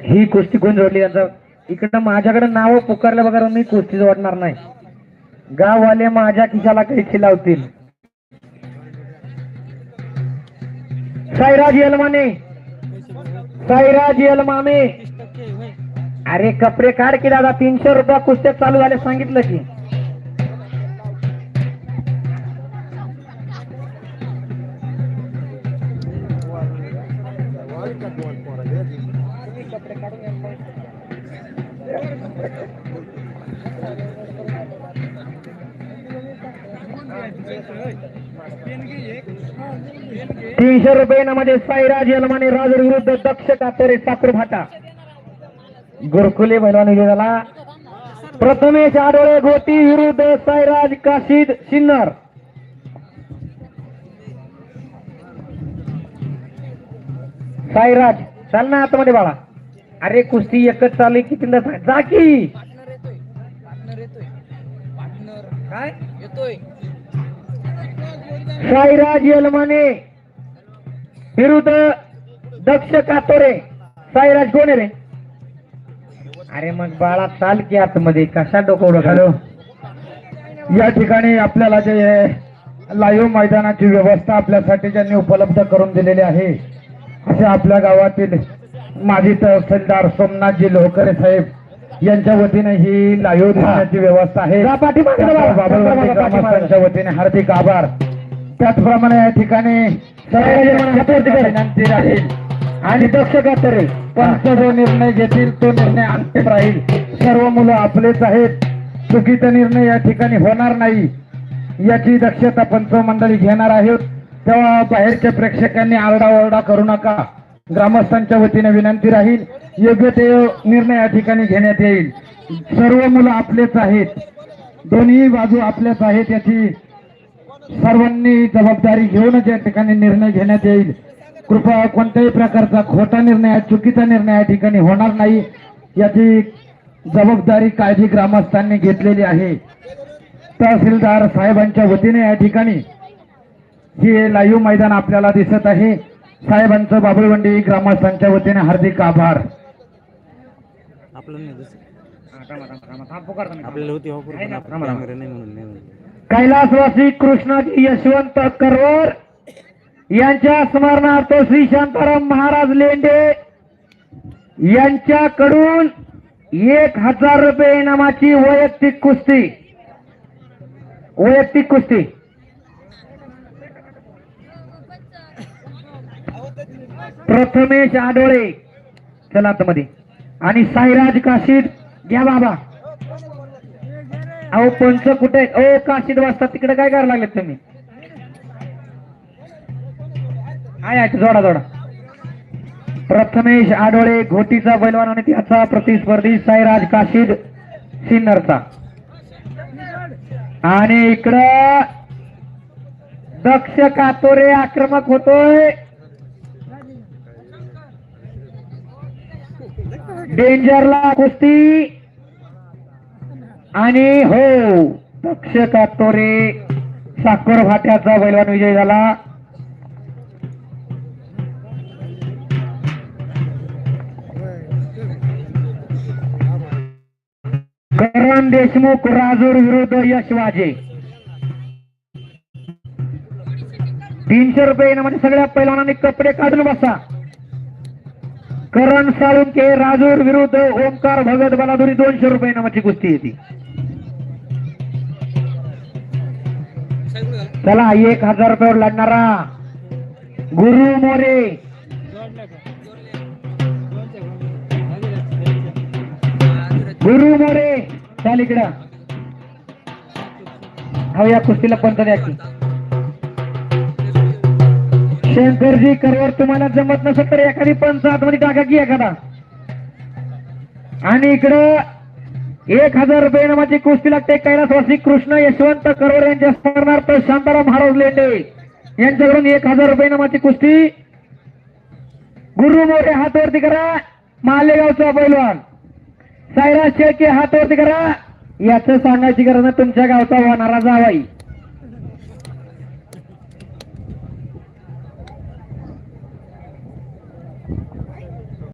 ही कुस्ती कोण जोडली यांचा इकडं माझ्याकडे नाव पुकारलं बघा मी कुस्ती जोडणार नाही. गाववाले माझ्या खिशाला काही लावतील. साईराज यलमाने, साईराज यलमाने. अरे कपडे काढ की दादा, 300 रुपये कुस्त्या चालू झाले सांगितलं की. ₹300 मध्ये साईराज यलमाने राजूर विरुद्ध दक्ष कातोरे साखर भाटा. गुरकुले बैलवान झाला. प्रथमेश आडोळे घोटी विरुद्ध साईराज काशीद सिन्नर. साईराज चाल ना आतमध्ये बाळा. अरे कुस्ती एकच चालू किती जा की काय येतोय. साईराज यलमाने विरुद्ध दक्ष कातोरे. साईराज कोण आहे रे? अरे मग बाळा चाल की आतमध्ये कशा डोकं हॅलो. या ठिकाणी आपल्याला जे लाईव्ह मैदानाची व्यवस्था आपल्यासाठी ज्यांनी उपलब्ध करून दिलेली आहे असे आपल्या गावातील माजी तहसीलदार सोमनाथजी लोहकरे साहेब यांच्या वतीने ही लाईव्ह देण्याची व्यवस्था आहे. बाबांच्या वतीने हार्दिक आभार. त्याचप्रमाणे या ठिकाणी विनंती राहील आणि दक्ष कातोरे पंच जो निर्णय घेतील तो निर्णय अंतिम राहील. सर्व मुलं आपलेच आहेत. चुकीचा निर्णय या ठिकाणी होणार नाही याची दक्षता पंच मंडळी घेणार आहोत. तेव्हा बाहेरच्या प्रेक्षकांनी आरडाओरडा करू नका. ग्रामस्थांच्या वतीने विनंती राहील योग्य ते निर्णय या ठिकाणी घेण्यात येईल. सर्व मुलं आपलेच आहेत. दोन्ही बाजू आपल्याच आहेत याची सर्वांनी जबाबदारी घेऊनच या ठिकाणी निर्णय घेण्यात येईल. कृपया कोणत्याही प्रकारचा खोटा निर्णय चुकीचा निर्णय या ठिकाणी होणार नाही याची जबाबदारी काळजी ग्रामस्थांनी घेतलेली आहे. तहसीलदार साहेबांच्या वतीने या ठिकाणी ही लाईव्ह मैदान आपल्याला दिसत आहे. साहेबांचं बाबुळवंडी ग्रामस्थांच्या वतीने हार्दिक आभार. कैलासवासी कृष्णाजी यशवंत करवर यांच्या स्मरणार्थ श्री शांताराम महाराज लेंडे यांच्याकडून ₹1000 इनामाची वैयक्तिक कुस्ती. वैयक्तिक कुस्ती प्रथमेश आडोळे चला आतमध्ये आणि साईराज काशीद. घ्या बाबा. अहो पंच कुठे? ओ काशीद वाजता तिकडे काय करायला लागलेत तुम्ही? आहे जोडा जोडा. प्रथमेश आडोळे घोटीचा पैलवान आणि त्याचा प्रतिस्पर्धी साईराज काशीद सिन्नरचा. आणि इकडं दक्ष कातोरे आक्रमक होतोय. डेंजरला कुस्ती आणि हो दक्ष कातोरे साखर भाट्याचा पैलवान विजय झाला. करण देशमुख राजूर विरुद्ध यश वाजे. ₹300 इनामाचे सगळ्या पैलवानांनी कपडे काढून बसा. करण साळुंके राजूर विरुद्ध ओमकार भगत बलाधुरी ₹200 इनामाची कुस्ती येते. चला ₹1000 लढणारा गुरु मोरे. गुरु मोरे चाल इकडं. हा या कुस्तीला पंच द्या की. शंकरजी करवर तुम्हाला जमत नसेल तर एखादी पंच आतमध्ये टाका की एखादा. आणि इकडं ₹1000 इनामाची कुस्ती लागते. कैलासवासी कृष्ण यशवंत करवर यांच्या स्मरणार्थ शांताराम महाराज लेंडे यांच्याकडून ₹1000 इनामाची कुस्ती. गुरु मोरे हातवरती करा. मालेगावचा पैलवान साईराज शेळके हातवरती करा. याचं सांगायची गरज नाही तुमच्या गावचा होणारा जावाई.